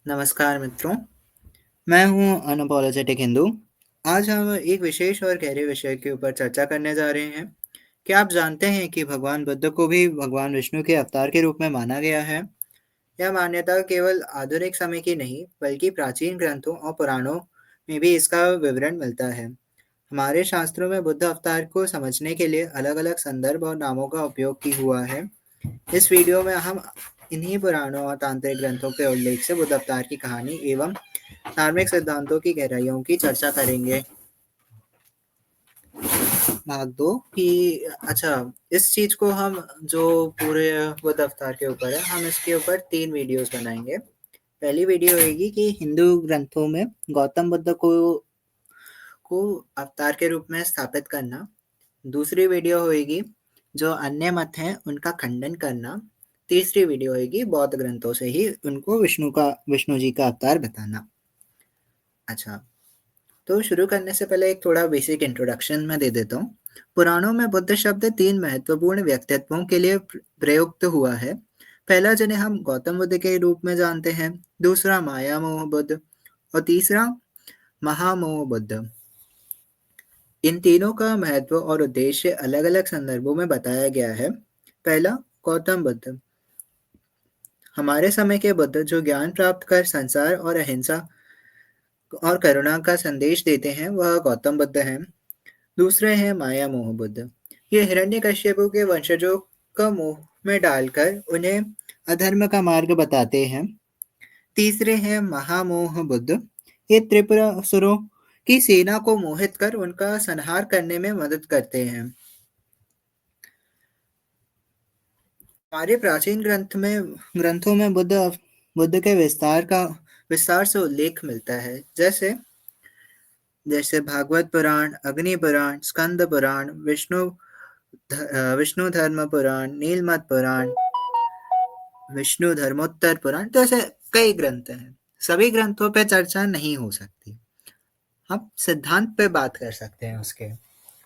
नमस्कार मित्रों, मैं हूँ अनअपोलोजेटिक हिंदू। आज हम एक विशेष और गहरे विषय के ऊपर चर्चा करने जा रहे हैं। क्या आप जानते हैं कि भगवान बुद्ध को भी भगवान विष्णु के अवतार के रूप में माना गया है? यह मान्यता केवल आधुनिक समय की नहीं, बल्कि प्राचीन ग्रंथों और पुराणों में भी इसका विवरण मिलता है। हमारे शास्त्रों में बुद्ध अवतार को समझने के लिए अलग-अलग संदर्भ और नामों का उपयोग की हुआ है। इस वीडियो में हम इन्हीं पुराणों और तांत्रिक ग्रंथों के उल्लेख से बुद्ध अवतार की कहानी एवं धार्मिक सिद्धांतों की गहराइयों की चर्चा करेंगे। भाग दो कि अच्छा, इस चीज को हम जो पूरे बुद्ध अवतार के ऊपर है, हम इसके ऊपर 3 वीडियोस बनाएंगे। पहली वीडियो होगी कि हिंदू ग्रंथों में गौतम बुद्ध को अवतार के रूप में स्थापित करना। दूसरी वीडियो होगी जो अन्य मत हैं उनका खंडन करना। तीसरी वीडियो होगी बौद्ध ग्रंथों से ही उनको विष्णु जी का अवतार बताना। अच्छा, तो शुरू करने से पहले एक थोड़ा बेसिक इंट्रोडक्शन मैं दे देता हूँ। पुराणों में बुद्ध शब्द 3 महत्वपूर्ण व्यक्तित्वों के लिए प्रयुक्त हुआ है। पहला जिन्हें हम गौतम बुद्ध के रूप में जानते हैं, दूसरा माया मोह बुद्ध और तीसरा महामोह बुद्ध। इन तीनों का महत्व और उद्देश्य अलग-अलग संदर्भों में बताया गया है। पहला, गौतम बुद्ध। हमारे समय के बुद्ध जो ज्ञान प्राप्त कर संसार और अहिंसा और करुणा का संदेश देते हैं, वह गौतम बुद्ध हैं। दूसरे हैं माया मोह बुद्ध। ये हिरण्यकश्यपु के वंशजों का मोह में डालकर उन्हें अधर्म का मार्ग बताते हैं। तीसरे हैं महामोह बुद्ध। ये त्रिपुरासुरों की सेना को मोहित कर उनका संहार करने में मदद करते हैं। हमारे प्राचीन ग्रंथों में बुद्ध के विस्तार से उल्लेख मिलता है। जैसे जैसे भागवत पुराण, अग्नि पुराण, स्कंद पुराण, विष्णु धर्म पुराण, नीलमत पुराण, विष्णु धर्मोत्तर पुराण, तो ऐसे कई ग्रंथ हैं। सभी ग्रंथों पे चर्चा नहीं हो सकती। हम सिद्धांत पे बात कर सकते हैं उसके,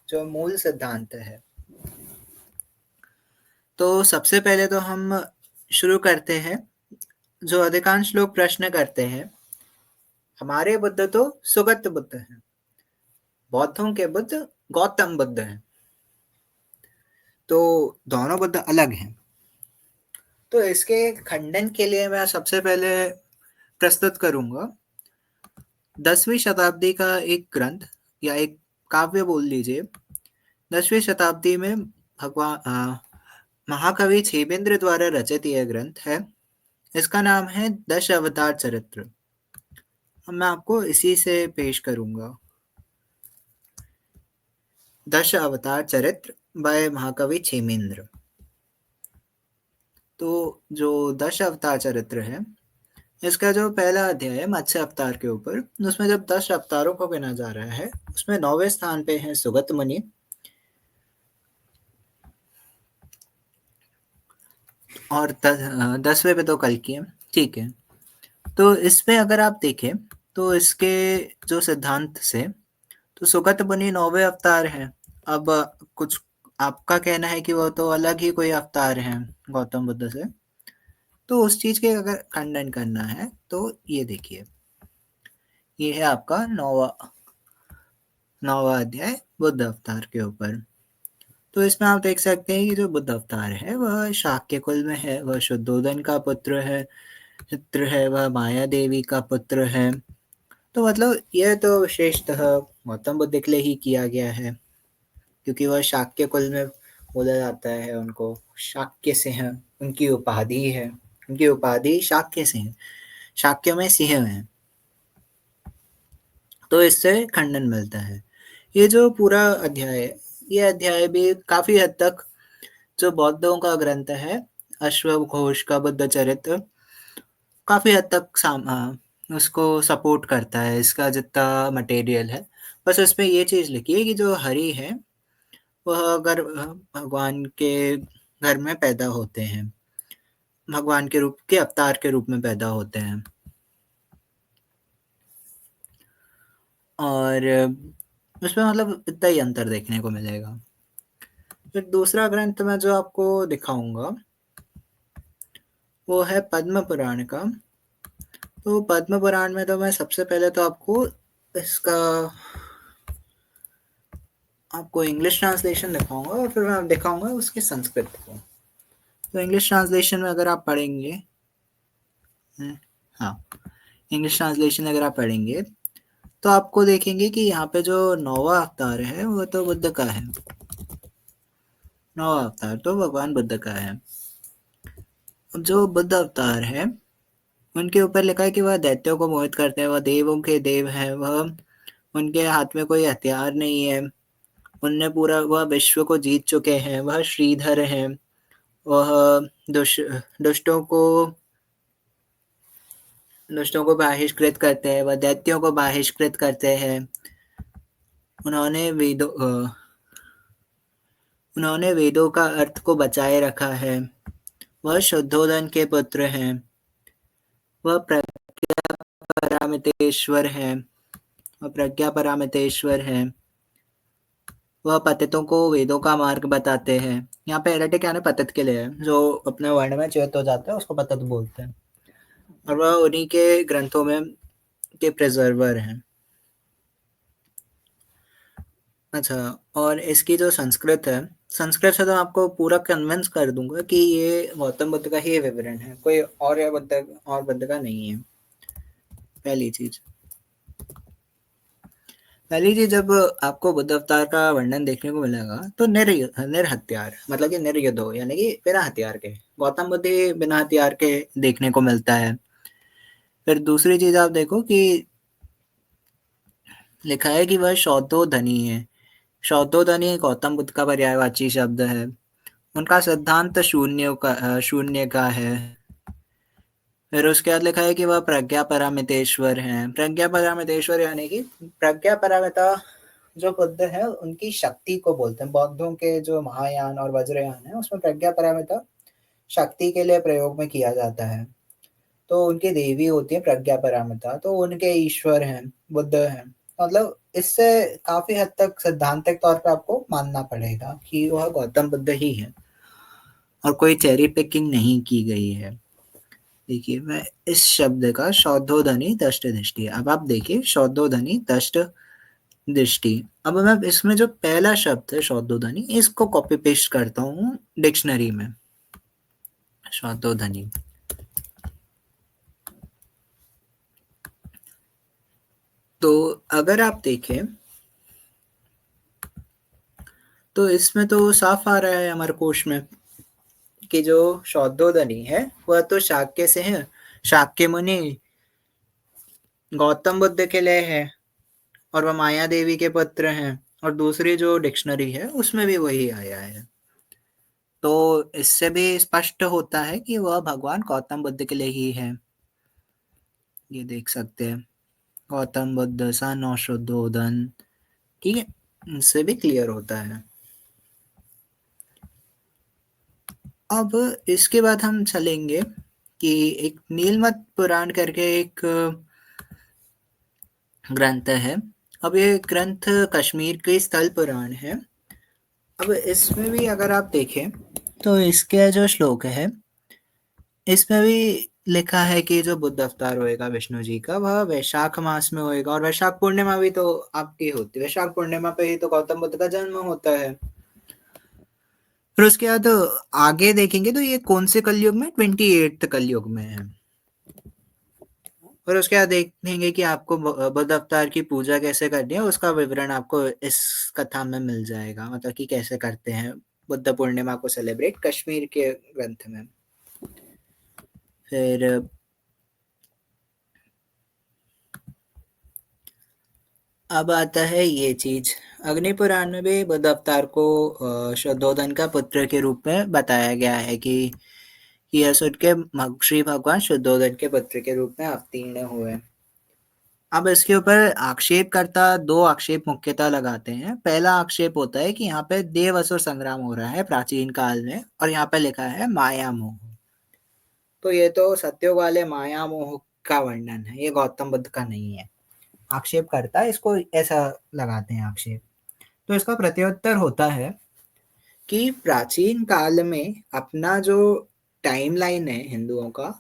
जो मूल सिद्धांत है। तो सबसे पहले तो हम शुरू करते हैं, जो अधिकांश लोग प्रश्न करते हैं, हमारे बुद्ध तो सुगत बुद्ध हैं, बौद्धों के बुद्ध गौतम बुद्ध हैं, तो दोनों बुद्ध अलग हैं। तो इसके खंडन के लिए मैं सबसे पहले प्रस्तुत करूंगा 10वीं शताब्दी का एक ग्रंथ या एक काव्य बोल लीजिए। 10वीं शताब्दी में महाकवि छेबेंद्र द्वारा रचित यह ग्रंथ है। इसका नाम है दश अवतार चरित्र। अब मैं आपको इसी से पेश करूंगा। दश अवतार चरित्र बाय महाकवि छेमेंद्र। तो जो दश अवतार चरित्र है, इसका जो पहला अध्याय है मत्स्य अवतार के ऊपर, उसमें जब 10 अवतारों को गिना जा रहा है, उसमें 9वें स्थान पे है सुगत मुनि और 10वें पे तो कल्कि है। ठीक है, तो इसमें अगर आप देखें तो इसके जो सिद्धांत से तो सुगत मुनि 9वें अवतार हैं। अब कुछ आपका कहना है कि वो तो अलग ही कोई अवतार हैं गौतम बुद्ध से, तो उस चीज के अगर खंडन करना है तो ये देखिए, ये है आपका नौवा अध्याय बुद्ध अवतार के ऊपर। तो इसमें आप देख सकते हैं कि जो बुद्ध अवतार है वह शाक्य कुल में है, वह शुद्धोदन का पुत्र है, चित्र है, वह माया देवी का पुत्र है। तो मतलब यह तो विशेषतः गौतम बुद्ध के लिए ही किया गया है, क्योंकि वह शाक्य कुल में बोला जाता है उनको, शाक्य सिंह उनकी उपाधि है, उनकी उपाधि शाक्य सिंह, शाक्य में सिंह है। तो इससे खंडन मिलता है। ये जो पूरा अध्याय है, ये अध्याय भी काफी हद तक जो बौद्धों का ग्रंथ है अश्वघोष का बुद्ध चरित्र, काफी हद तक उसको सपोर्ट करता है, इसका जितना मटेरियल है। बस उसमें ये चीज लिखी है कि जो हरि है वह अगर भगवान के घर में पैदा होते हैं, भगवान के रूप के अवतार के रूप में पैदा होते हैं। और उसमें मतलब इतना ही अंतर देखने को मिलेगा। फिर दूसरा ग्रंथ मैं जो आपको दिखाऊंगा वो है पद्म पुराण का तो पद्म पुराण में तो मैं सबसे पहले तो इसका आपको इंग्लिश ट्रांसलेशन दिखाऊंगा और फिर मैं दिखाऊंगा उसके संस्कृत को। तो इंग्लिश ट्रांसलेशन में अगर आप पढ़ेंगे, हाँ, इंग्लिश ट्रांसलेशन अगर आप पढ़ेंगे तो आपको देखेंगे कि यहाँ पे जो नौवा अवतार है वो तो बुद्ध का है। नौवा अवतार तो भगवान बुद्ध का है। जो बुद्ध अवतार है उनके ऊपर लिखा है कि वह दैत्यों को मोहित करते हैं, वह देवों के देव हैं, वह उनके हाथ में कोई हथियार नहीं है, उनने पूरा वह विश्व को जीत चुके हैं, वह श्रीधर हैं, वह दुष्ट दुष्टों को दुष्टों को बहिष्कृत करते हैं, वह दैत्यों को बहिष्कृत करते हैं। उन्होंने उन्होंने वेदों का अर्थ को बचाए रखा है। वह शुद्धोधन के पुत्र हैं। वह परामितेश्वर हैं। वह प्रज्ञा परामितेश्वर हैं। वह पतितों को वेदों का मार्ग बताते हैं। यहाँ पे एरेटिक यानी पतित के लिए है, जो अपने वर्ण में च्युत हो जाता है उसको पतित बोलते हैं। और वह उन्हीं के ग्रंथों में के प्रिजर्वर हैं। अच्छा, और इसकी जो संस्कृत है, संस्कृत से तो आपको पूरा कन्विंस कर दूंगा कि ये गौतम बुद्ध का ही विवरण है, कोई और बुद्ध का नहीं है। पहली चीज जब आपको बुद्ध अवतार का वर्णन देखने को मिलेगा तो निर्हत्यार मतलब कि निर्युद्धो यानी कि बिना हथियार के, गौतम बुद्ध ही बिना हथियार के देखने को मिलता है। फिर दूसरी चीज आप देखो कि लिखा है कि वह शौद्धोधनी है। शौद्धोधनी गौतम बुद्ध का पर्यायवाची शब्द है। उनका सिद्धांत शून्य का है। फिर उसके बाद लिखा है कि वह प्रज्ञा परामितेश्वर हैं। प्रज्ञा परामितेश्वर यानी कि प्रज्ञा परामिता जो बुद्ध है उनकी शक्ति को बोलते हैं। बौद्धों के जो महायान और वज्रयान है उसमें प्रज्ञा परामिता शक्ति के लिए प्रयोग में किया जाता है। तो उनकी देवी होती है प्रज्ञा परामिता, तो उनके ईश्वर हैं, बुद्ध हैं। मतलब इससे काफी हद तक सैद्धांतिक तौर पे आपको मानना पड़ेगा कि वह गौतम बुद्ध ही है और कोई चेरी पिकिंग नहीं की गई है। देखिए मैं इस शब्द का शौद्धोधनी तष्ट दृष्टि, अब आप देखिए शौद्धोधनी तष्ट दृष्टि। अब मैं इसमें जो पहला शब्द है शौद्धोधनी, इसको कॉपी पेस्ट करता हूँ डिक्शनरी में। शौद्धोधनी, तो अगर आप देखें तो इसमें तो साफ आ रहा है अमरकोश में कि जो शौद्धोधनी है वह तो शाक्य से है, शाक्य मुनि गौतम बुद्ध के लिए है और वह माया देवी के पुत्र हैं। और दूसरी जो डिक्शनरी है उसमें भी वही आया है। तो इससे भी स्पष्ट होता है कि वह भगवान गौतम बुद्ध के लिए ही है। ये देख सकते हैं गौतम बुद्ध सन और शुद्धोधन, ठीक है, इससे भी क्लियर होता है। अब इसके बाद हम चलेंगे कि एक नीलमत पुराण करके एक ग्रंथ है। अब ये ग्रंथ कश्मीर के स्थल पुराण है। अब इसमें भी अगर आप देखें तो इसके जो श्लोक है इसमें भी लिखा है कि जो बुद्ध अवतार होएगा विष्णु जी का वह वैशाख मास में होएगा। और वैशाख पूर्णिमा भी तो आपकी होती है, वैशाख पूर्णिमा पे ही तो गौतम बुद्ध का जन्म होता है। फिर उसके बाद आगे देखेंगे तो ये कौन से कलयुग में, 28th कलयुग में है। और उसके बाद देखेंगे कि आपको बुद्ध अवतार की पूजा कैसे करनी है, उसका विवरण आपको इस कथा में मिल जाएगा, मतलब कि कैसे करते हैं बुद्ध पूर्णिमा को सेलिब्रेट कश्मीर के ग्रंथ में। फिर अब आता है ये चीज, अग्नि पुराण में भी बुद्ध अवतार को शुद्धोधन का पुत्र के रूप में बताया गया है कि यह सुन के श्री भगवान शुद्धोधन के पुत्र के रूप में अवतीर्ण हुए। अब इसके ऊपर आक्षेपकर्ता दो आक्षेप मुख्यतः लगाते हैं। पहला आक्षेप होता है कि यहाँ पे देव असुर संग्राम हो रहा है प्राचीन काल में और यहाँ पे लिखा है माया मोह। तो ये तो सत्युग वाले माया मोह का वर्णन है, ये गौतम बुद्ध का नहीं है। आक्षेप करता है इसको ऐसा लगाते हैं आक्षेप। तो इसका प्रत्युत्तर होता है कि प्राचीन काल में अपना जो टाइमलाइन है हिंदुओं का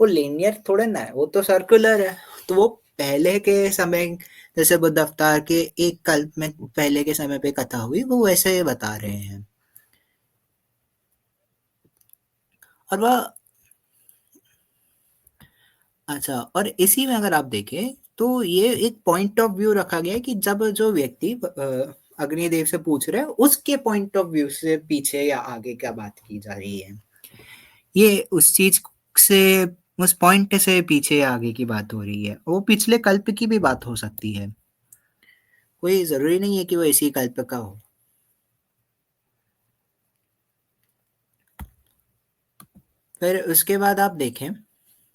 वो लीनियर थोड़े ना है, वो तो सर्कुलर है। तो वो पहले के समय, जैसे बुद्ध अवतार के एक कल्प में पहले के समय पे कथा हुई, वो वैसे बता रहे हैं। और वह अच्छा, और इसी में अगर आप देखें तो ये एक पॉइंट ऑफ व्यू रखा गया है कि जब जो व्यक्ति अग्निदेव से पूछ रहे हैं उसके पॉइंट ऑफ व्यू से पीछे या आगे क्या बात की जा रही है, ये उस चीज से, उस पॉइंट से पीछे या आगे की बात हो रही है। वो पिछले कल्प की भी बात हो सकती है, कोई जरूरी नहीं है कि वो इसी कल्प का हो। फिर उसके बाद आप देखें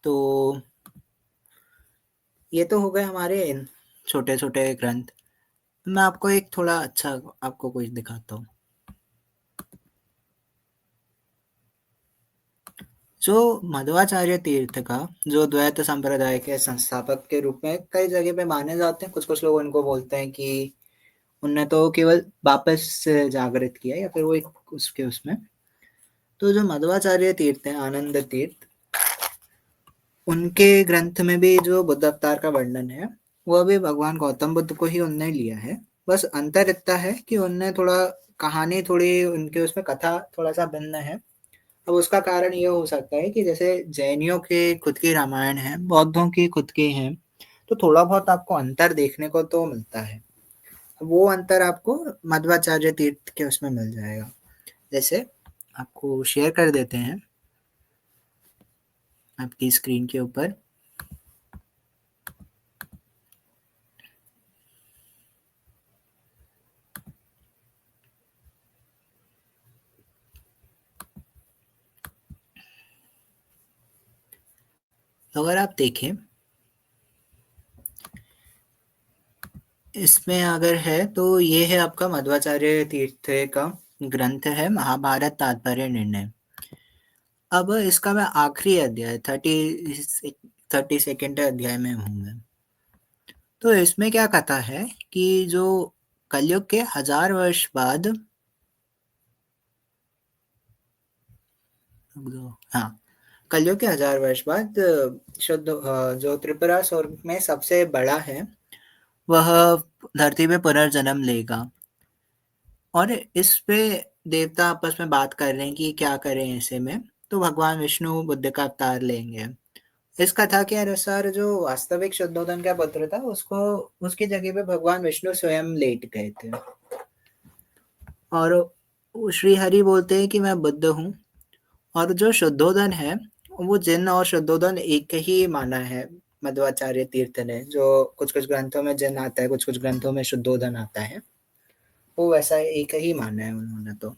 तो ये तो हो गए हमारे छोटे छोटे ग्रंथ। मैं आपको एक थोड़ा अच्छा आपको कुछ दिखाता हूँ। जो मध्वाचार्य तीर्थ का, जो द्वैत संप्रदाय के संस्थापक के रूप में कई जगह पे माने जाते हैं, कुछ कुछ लोग उनको बोलते हैं कि उनने तो केवल वापस जागृत किया या फिर वो एक उसके उसमें। तो जो मध्वाचार्य तीर्थ है, आनंद तीर्थ, उनके ग्रंथ में भी जो बुद्ध अवतार का वर्णन है वह भी भगवान गौतम बुद्ध को ही उनने लिया है। बस अंतर इतना है कि उनने थोड़ा कहानी, थोड़ी उनके उसमें कथा थोड़ा सा भिन्न है। अब उसका कारण ये हो सकता है कि जैसे जैनियों के खुद की रामायण है, बौद्धों की खुद की है, तो थोड़ा बहुत आपको अंतर देखने को तो मिलता है। वो अंतर आपको मध्वाचार्य तीर्थ के उसमें मिल जाएगा। जैसे आपको शेयर कर देते हैं आपकी स्क्रीन के ऊपर। तो अगर आप देखें इसमें अगर है तो ये है आपका मध्वाचार्य तीर्थ का ग्रंथ है, महाभारत तात्पर्य निर्णय। अब इसका मैं आखिरी अध्याय 32nd अध्याय में हूँ मैं। तो इसमें क्या कथा है कि जो कलयुग के 1000 वर्ष बाद, हाँ, कलयुग के 1000 वर्ष बाद शुद्ध जो त्रिपुरासुर में सबसे बड़ा है वह धरती पे पुनर्जन्म लेगा। और इस पे देवता आपस में बात कर रहे हैं कि क्या करें ऐसे में। तो भगवान विष्णु बुद्ध का अवतार लेंगे। इस कथा के अनुसार जो वास्तविक शुद्धोधन का पुत्र था उसको, उसकी जगह पे भगवान विष्णु स्वयं लेट गए थे। और श्री हरि बोलते हैं कि मैं बुद्ध हूँ। और जो शुद्धोधन है वो जिन और शुद्धोधन एक ही माना है मध्वाचार्य तीर्थ ने। जो कुछ कुछ ग्रंथों में जिन आता है, कुछ कुछ ग्रंथों में शुद्धोधन आता है, वो वैसा एक ही माना है उन्होंने। तो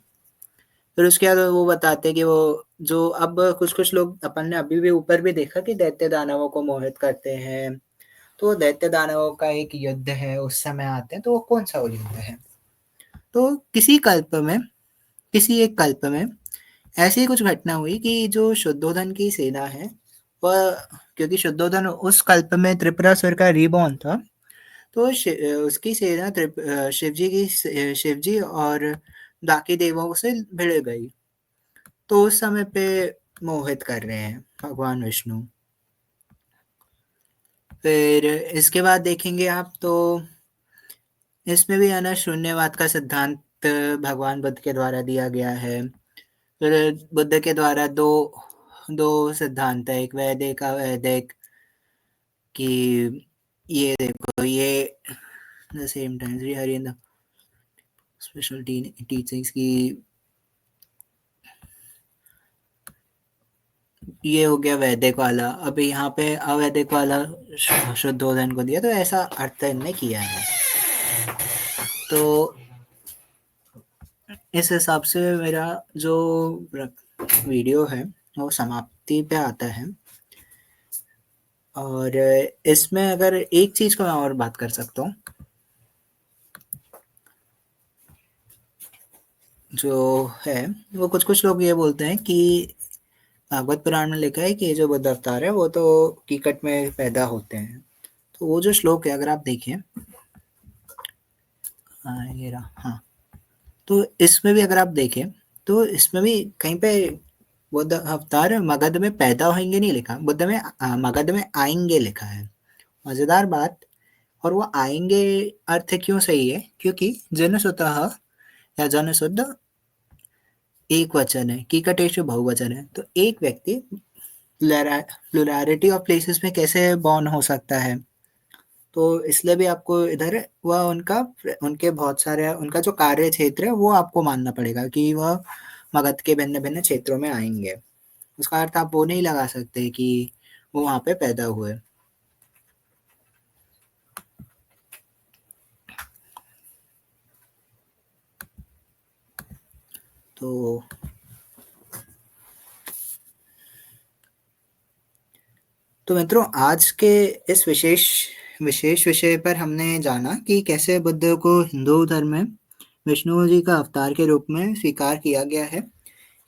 फिर उसके बाद वो बताते हैं कि वो जो अब कुछ कुछ लोग, अपन ने अभी भी ऊपर भी देखा कि दैत्य दानवों को मोहित करते हैं। तो दैत्य दानवों का एक युद्ध है, उस समय आते हैं। तो वो कौन सा वो युद्ध है? तो किसी कल्प में, किसी एक कल्प में ऐसी ही कुछ घटना हुई कि जो शुद्धोधन की सेना है वह, क्योंकि शुद्धोधन उस कल्प में त्रिपुरासुर का रीबॉर्न था, तो उसकी सेना शिवजी की, शिवजी और बाकी देवों से भिड़ गई। तो उस समय पे मोहित कर रहे हैं भगवान विष्णु। फिर इसके बाद देखेंगे आप तो इसमें भी है ना, शून्यवाद का सिद्धांत भगवान बुद्ध के द्वारा दिया गया है। फिर बुद्ध के द्वारा दो दो सिद्धांत है, एक वैदिक अवैदिक, कि ये देखो ये the same time Shri Harindra special teachings की, ये हो गया वैदिक वाला। अभी यहाँ पे अवैदिक वाला शुद्धोधन को दिया, तो ऐसा अर्थ इनने किया है। तो इस हिसाब से मेरा जो वीडियो है वो समाप्ति पे आता है। और इसमें अगर एक चीज को मैं और बात कर सकता हूँ, जो है वो कुछ कुछ लोग ये बोलते हैं कि भागवत पुराण में लिखा है कि जो बुद्ध अवतार है वो तो कीकट में पैदा होते हैं। तो वो जो श्लोक है अगर आप देखें, हाँ, तो इसमें भी अगर आप देखें तो इसमें भी कहीं पे बुद्ध अवतार मगध में पैदा होंगे नहीं लिखा, मगध में आएंगे लिखा है। मजेदार बात। और वो आएंगे अर्थ क्यों सही है, क्योंकि जनसुतः या जनसुद्ध एक वचन है, कीकटेशु बहुवचन है, तो एक व्यक्ति प्लुरैलिटी ऑफ प्लेसेस में कैसे बॉर्न हो सकता है। तो इसलिए भी आपको इधर वह उनके बहुत सारे उनका जो कार्य क्षेत्र है वो आपको मानना पड़ेगा कि वह मगध के भिन्न भिन्न क्षेत्रों में आएंगे। उसका अर्थ आप वो नहीं लगा सकते कि वो वहां पे पैदा हुए। तो मित्रों, आज के इस विशेष विशेष विषय पर हमने जाना कि कैसे बुद्ध को हिंदू धर्म में विष्णु जी का अवतार के रूप में स्वीकार किया गया है।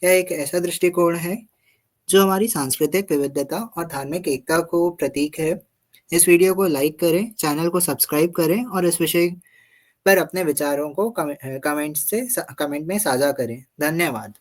यह एक ऐसा दृष्टिकोण है जो हमारी सांस्कृतिक विविधता और धार्मिक एकता को प्रतीक है। इस वीडियो को लाइक करें, चैनल को सब्सक्राइब करें और इस विषय पर अपने विचारों को कमेंट में साझा करें। धन्यवाद।